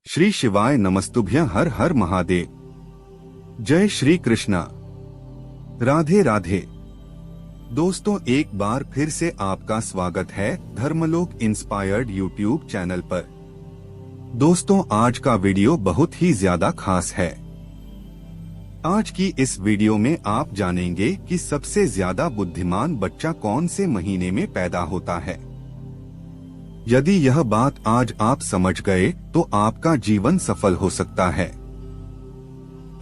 श्री शिवाय नमस्तुभ्यं। हर हर महादेव। जय श्री कृष्णा। राधे राधे। दोस्तों, एक बार फिर से आपका स्वागत है धर्मलोक इंस्पायर्ड यूट्यूब चैनल पर। दोस्तों, आज का वीडियो बहुत ही ज्यादा खास है। आज की इस वीडियो में आप जानेंगे कि सबसे ज्यादा बुद्धिमान बच्चा कौन से महीने में पैदा होता है। यदि यह बात आज आप समझ गए तो आपका जीवन सफल हो सकता है,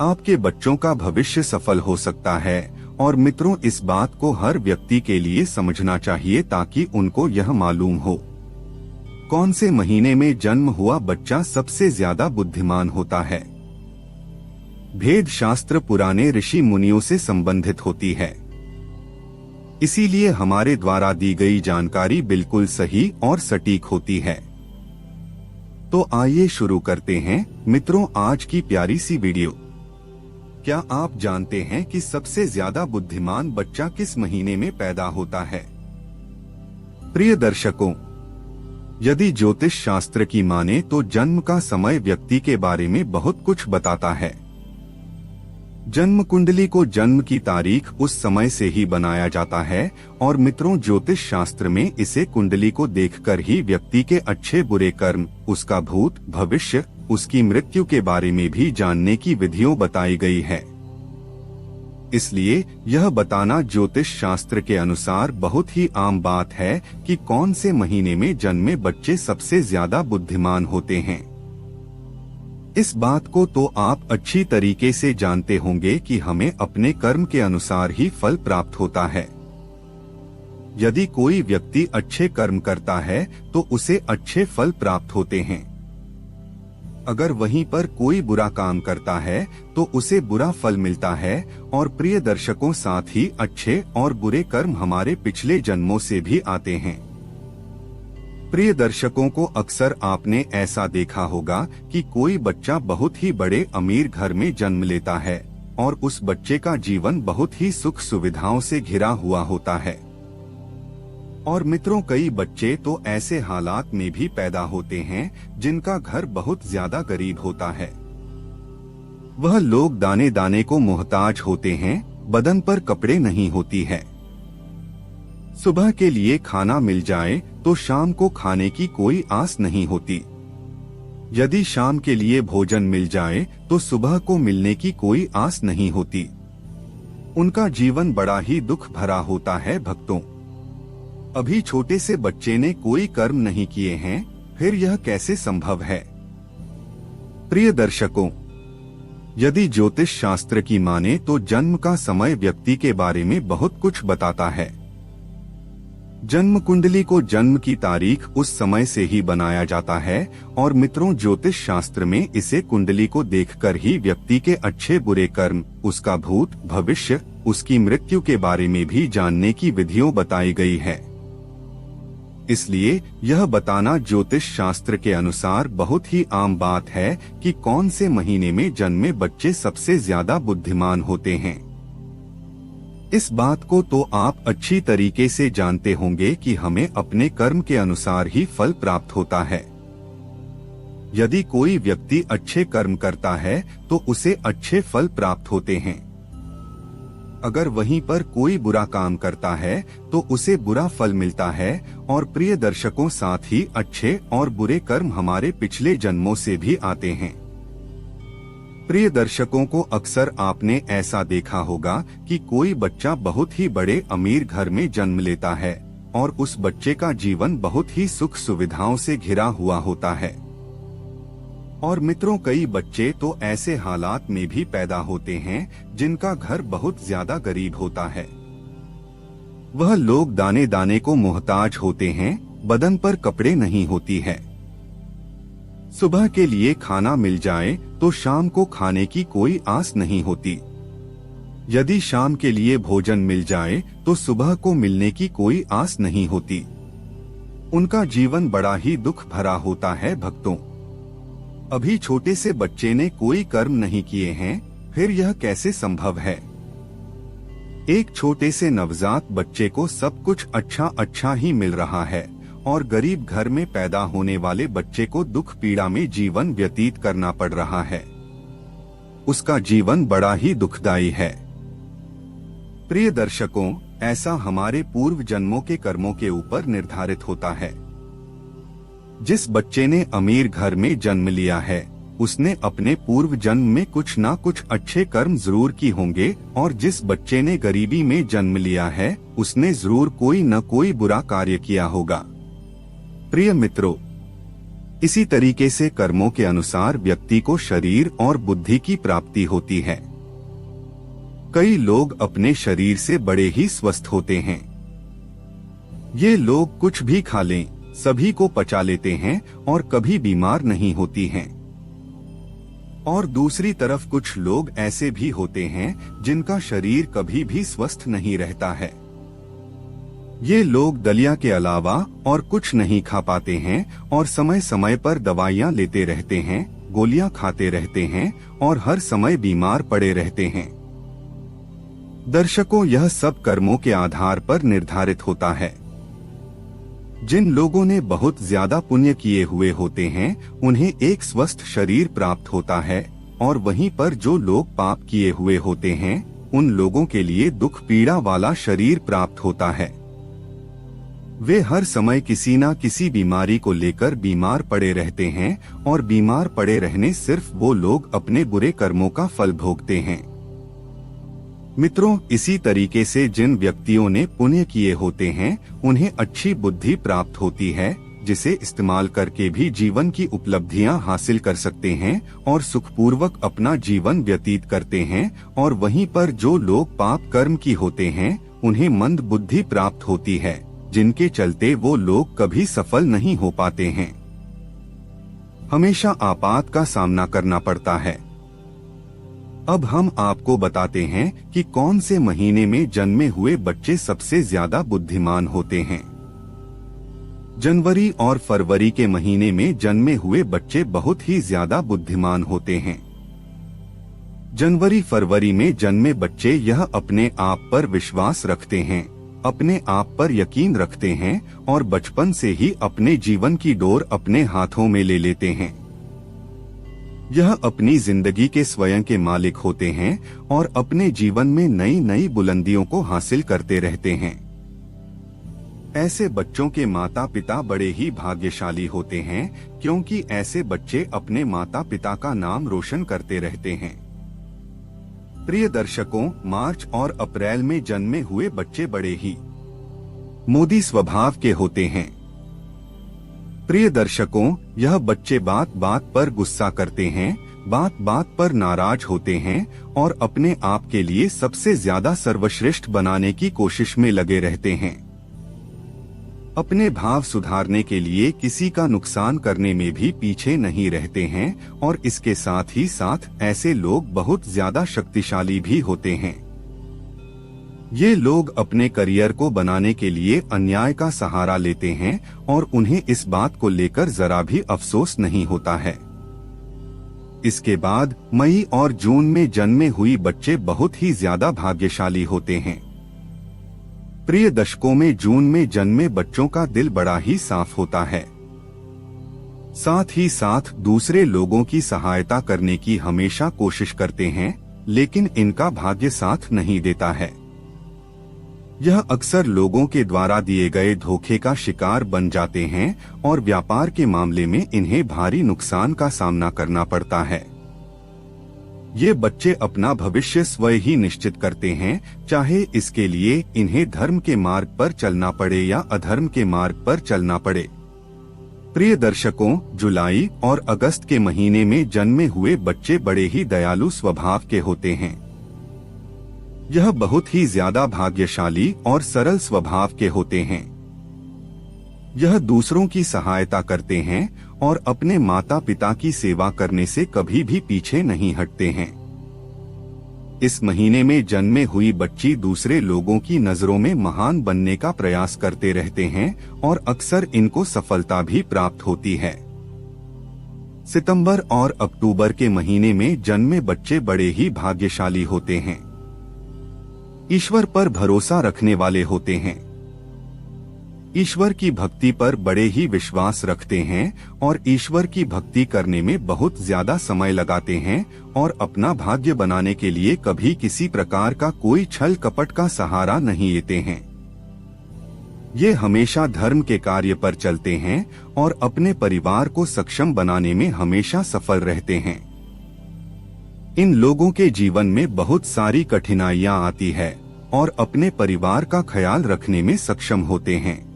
आपके बच्चों का भविष्य सफल हो सकता है। और मित्रों, इस बात को हर व्यक्ति के लिए समझना चाहिए ताकि उनको यह मालूम हो कौन से महीने में जन्म हुआ बच्चा सबसे ज्यादा बुद्धिमान होता है। भेद शास्त्र पुराने ऋषि मुनियों से संबंधित होती है, इसीलिए हमारे द्वारा दी गई जानकारी बिल्कुल सही और सटीक होती है। तो आइए शुरू करते हैं मित्रों आज की प्यारी सी वीडियो। क्या आप जानते हैं कि सबसे ज्यादा बुद्धिमान बच्चा किस महीने में पैदा होता है? प्रिय दर्शकों, यदि ज्योतिष शास्त्र की माने तो जन्म का समय व्यक्ति के बारे में बहुत कुछ बताता है। जन्म कुंडली को जन्म की तारीख उस समय से ही बनाया जाता है और मित्रों, ज्योतिष शास्त्र में इसे कुंडली को देखकर ही व्यक्ति के अच्छे बुरे कर्म, उसका भूत भविष्य, उसकी मृत्यु के बारे में भी जानने की विधियों बताई गई है। इसलिए यह बताना ज्योतिष शास्त्र के अनुसार बहुत ही आम बात है कि कौन से महीने में जन्मे बच्चे सबसे ज्यादा बुद्धिमान होते हैं। इस बात को तो आप अच्छी तरीके से जानते होंगे कि हमें अपने कर्म के अनुसार ही फल प्राप्त होता है। यदि कोई व्यक्ति अच्छे कर्म करता है तो उसे अच्छे फल प्राप्त होते हैं। अगर वहीं पर कोई बुरा काम करता है तो उसे बुरा फल मिलता है। और प्रिय दर्शकों, साथ ही अच्छे और बुरे कर्म हमारे पिछले जन्मों से भी आते हैं। प्रिय दर्शकों को अक्सर आपने ऐसा देखा होगा कि कोई बच्चा बहुत ही बड़े अमीर घर में जन्म लेता है और उस बच्चे का जीवन बहुत ही सुख सुविधाओं से घिरा हुआ होता है। और मित्रों, कई बच्चे तो ऐसे हालात में भी पैदा होते हैं जिनका घर बहुत ज्यादा गरीब होता है। वह लोग दाने दाने को मोहताज होते हैं, बदन पर कपड़े नहीं होती है। सुबह के लिए खाना मिल जाए तो शाम को खाने की कोई आस नहीं होती। यदि शाम के लिए भोजन मिल जाए तो सुबह को मिलने की कोई आस नहीं होती। उनका जीवन बड़ा ही दुख भरा होता है। भक्तों, अभी छोटे से बच्चे ने कोई कर्म नहीं किए हैं, फिर यह कैसे संभव है? प्रिय दर्शकों, यदि ज्योतिष शास्त्र की माने तो जन्म का समय व्यक्ति के बारे में बहुत कुछ बताता है। जन्म कुंडली को जन्म की तारीख उस समय से ही बनाया जाता है और मित्रों, ज्योतिष शास्त्र में इसे कुंडली को देखकर ही व्यक्ति के अच्छे बुरे कर्म, उसका भूत भविष्य, उसकी मृत्यु के बारे में भी जानने की विधियों बताई गई है। इसलिए यह बताना ज्योतिष शास्त्र के अनुसार बहुत ही आम बात है कि कौन से महीने में जन्मे बच्चे सबसे ज्यादा बुद्धिमान होते हैं। इस बात को तो आप अच्छी तरीके से जानते होंगे कि हमें अपने कर्म के अनुसार ही फल प्राप्त होता है। यदि कोई व्यक्ति अच्छे कर्म करता है तो उसे अच्छे फल प्राप्त होते हैं। अगर वहीं पर कोई बुरा काम करता है तो उसे बुरा फल मिलता है। और प्रिय दर्शकों, साथ ही अच्छे और बुरे कर्म हमारे पिछले जन्मों से भी आते हैं। प्रिय दर्शकों को अक्सर आपने ऐसा देखा होगा कि कोई बच्चा बहुत ही बड़े अमीर घर में जन्म लेता है और उस बच्चे का जीवन बहुत ही सुख सुविधाओं से घिरा हुआ होता है। और मित्रों, कई बच्चे तो ऐसे हालात में भी पैदा होते हैं जिनका घर बहुत ज्यादा गरीब होता है। वह लोग दाने दाने को मोहताज होते हैं, बदन पर कपड़े नहीं होती है। सुबह के लिए खाना मिल जाए तो शाम को खाने की कोई आस नहीं होती। यदि शाम के लिए भोजन मिल जाए तो सुबह को मिलने की कोई आस नहीं होती। उनका जीवन बड़ा ही दुख भरा होता है। भक्तों, अभी छोटे से बच्चे ने कोई कर्म नहीं किए हैं, फिर यह कैसे संभव है? एक छोटे से नवजात बच्चे को सब कुछ अच्छा अच्छा ही मिल रहा है और गरीब घर में पैदा होने वाले बच्चे को दुख पीड़ा में जीवन व्यतीत करना पड़ रहा है। उसका जीवन बड़ा ही दुखदायी है। प्रिय दर्शकों, ऐसा हमारे पूर्व जन्मों के कर्मों के ऊपर निर्धारित होता है। जिस बच्चे ने अमीर घर में जन्म लिया है, उसने अपने पूर्व जन्म में कुछ ना कुछ अच्छे कर्म जरूर किए होंगे, और जिस बच्चे ने गरीबी में जन्म लिया है, उसने जरूर कोई न कोई बुरा कार्य किया होगा। प्रिय मित्रों, इसी तरीके से कर्मों के अनुसार व्यक्ति को शरीर और बुद्धि की प्राप्ति होती है। कई लोग अपने शरीर से बड़े ही स्वस्थ होते हैं। ये लोग कुछ भी खा लें, सभी को पचा लेते हैं और कभी बीमार नहीं होती हैं। और दूसरी तरफ कुछ लोग ऐसे भी होते हैं जिनका शरीर कभी भी स्वस्थ नहीं रहता है। ये लोग दलिया के अलावा और कुछ नहीं खा पाते हैं और समय समय पर दवाइयां लेते रहते हैं, गोलियां खाते रहते हैं और हर समय बीमार पड़े रहते हैं। दर्शकों, यह सब कर्मों के आधार पर निर्धारित होता है। जिन लोगों ने बहुत ज्यादा पुण्य किए हुए होते हैं, उन्हें एक स्वस्थ शरीर प्राप्त होता है, और वहीं पर जो लोग पाप किए हुए होते हैं, उन लोगों के लिए दुख पीड़ा वाला शरीर प्राप्त होता है। वे हर समय किसी न किसी बीमारी को लेकर बीमार पड़े रहते हैं, और बीमार पड़े रहने सिर्फ वो लोग अपने बुरे कर्मों का फल भोगते हैं। मित्रों, इसी तरीके से जिन व्यक्तियों ने पुण्य किए होते हैं, उन्हें अच्छी बुद्धि प्राप्त होती है, जिसे इस्तेमाल करके भी जीवन की उपलब्धियां हासिल कर सकते हैं और सुखपूर्वक अपना जीवन व्यतीत करते हैं। और वहीं पर जो लोग पाप कर्म की होते हैं, उन्हें मंद बुद्धि प्राप्त होती है, जिनके चलते वो लोग कभी सफल नहीं हो पाते हैं। हमेशा आपात का सामना करना पड़ता है। अब हम आपको बताते हैं कि कौन से महीने में जन्मे हुए बच्चे सबसे ज्यादा बुद्धिमान होते हैं। जनवरी और फरवरी के महीने में जन्मे हुए बच्चे बहुत ही ज्यादा बुद्धिमान होते हैं। जनवरी फरवरी में जन्मे बच्चे यह अपने आप पर विश्वास रखते हैं, अपने आप पर यकीन रखते हैं और बचपन से ही अपने जीवन की डोर अपने हाथों में ले लेते हैं। यह अपनी जिंदगी के स्वयं के मालिक होते हैं और अपने जीवन में नई नई बुलंदियों को हासिल करते रहते हैं। ऐसे बच्चों के माता पिता बड़े ही भाग्यशाली होते हैं, क्योंकि ऐसे बच्चे अपने माता पिता का नाम रोशन करते रहते हैं। प्रिय दर्शकों, मार्च और अप्रैल में जन्मे हुए बच्चे बड़े ही मोदी स्वभाव के होते हैं। प्रिय दर्शकों, यह बच्चे बात बात पर गुस्सा करते हैं, बात बात पर नाराज होते हैं और अपने आप के लिए सबसे ज्यादा सर्वश्रेष्ठ बनाने की कोशिश में लगे रहते हैं। अपने भाव सुधारने के लिए किसी का नुकसान करने में भी पीछे नहीं रहते हैं, और इसके साथ ही साथ ऐसे लोग बहुत ज्यादा शक्तिशाली भी होते हैं। ये लोग अपने करियर को बनाने के लिए अन्याय का सहारा लेते हैं और उन्हें इस बात को लेकर जरा भी अफसोस नहीं होता है। इसके बाद मई और जून में जन्मे हुई बच्चे बहुत ही ज्यादा भाग्यशाली होते हैं। प्रिय दशकों में जून में जन्मे बच्चों का दिल बड़ा ही साफ होता है। साथ ही साथ दूसरे लोगों की सहायता करने की हमेशा कोशिश करते हैं, लेकिन इनका भाग्य साथ नहीं देता है। यह अक्सर लोगों के द्वारा दिए गए धोखे का शिकार बन जाते हैं और व्यापार के मामले में इन्हें भारी नुकसान का सामना करना पड़ता है। ये बच्चे अपना भविष्य स्वयं ही निश्चित करते हैं, चाहे इसके लिए इन्हें धर्म के मार्ग पर चलना पड़े या अधर्म के मार्ग पर चलना पड़े। प्रिय दर्शकों, जुलाई और अगस्त के महीने में जन्मे हुए बच्चे बड़े ही दयालु स्वभाव के होते हैं। यह बहुत ही ज्यादा भाग्यशाली और सरल स्वभाव के होते हैं। यह दूसरों की सहायता करते हैं और अपने माता पिता की सेवा करने से कभी भी पीछे नहीं हटते हैं। इस महीने में जन्मे हुई बच्ची दूसरे लोगों की नजरों में महान बनने का प्रयास करते रहते हैं और अक्सर इनको सफलता भी प्राप्त होती है। सितंबर और अक्टूबर के महीने में जन्मे बच्चे बड़े ही भाग्यशाली होते हैं। ईश्वर पर भरोसा रखने वाले होते हैं। ईश्वर की भक्ति पर बड़े ही विश्वास रखते हैं और ईश्वर की भक्ति करने में बहुत ज्यादा समय लगाते हैं और अपना भाग्य बनाने के लिए कभी किसी प्रकार का कोई छल कपट का सहारा नहीं लेते हैं। ये हमेशा धर्म के कार्य पर चलते हैं और अपने परिवार को सक्षम बनाने में हमेशा सफल रहते हैं। इन लोगों के जीवन में बहुत सारी कठिनाइयां आती है और अपने परिवार का ख्याल रखने में सक्षम होते हैं।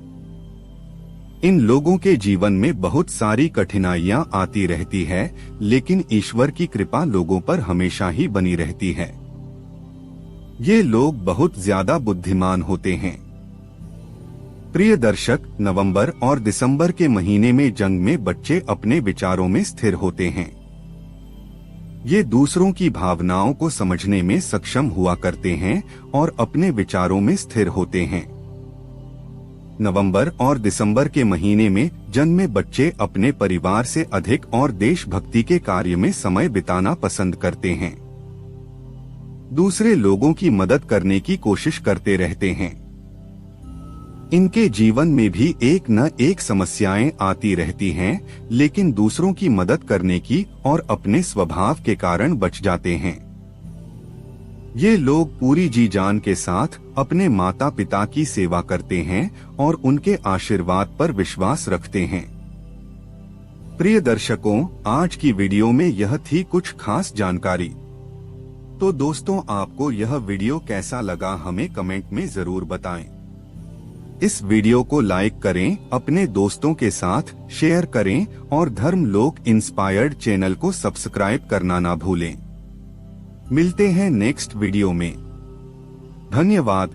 इन लोगों के जीवन में बहुत सारी कठिनाइयां आती रहती है, लेकिन ईश्वर की कृपा लोगों पर हमेशा ही बनी रहती है। ये लोग बहुत ज्यादा बुद्धिमान होते हैं। प्रिय दर्शक, नवंबर और दिसंबर के महीने में जंग में बच्चे अपने विचारों में स्थिर होते हैं। ये दूसरों की भावनाओं को समझने में सक्षम हुआ करते हैं और अपने विचारों में स्थिर होते हैं। नवंबर और दिसंबर के महीने में जन्मे बच्चे अपने परिवार से अधिक और देशभक्ति के कार्य में समय बिताना पसंद करते हैं। दूसरे लोगों की मदद करने की कोशिश करते रहते हैं। इनके जीवन में भी एक न एक समस्याएं आती रहती हैं, लेकिन दूसरों की मदद करने की और अपने स्वभाव के कारण बच जाते हैं। ये लोग पूरी जी जान के साथ अपने माता पिता की सेवा करते हैं और उनके आशीर्वाद पर विश्वास रखते हैं। प्रिय दर्शकों, आज की वीडियो में यह थी कुछ खास जानकारी। तो दोस्तों, आपको यह वीडियो कैसा लगा हमें कमेंट में जरूर बताएं। इस वीडियो को लाइक करें, अपने दोस्तों के साथ शेयर करें और धर्म लोक इंस्पायर्ड चैनल को सब्सक्राइब करना ना भूलें। मिलते हैं नेक्स्ट वीडियो में। धन्यवाद।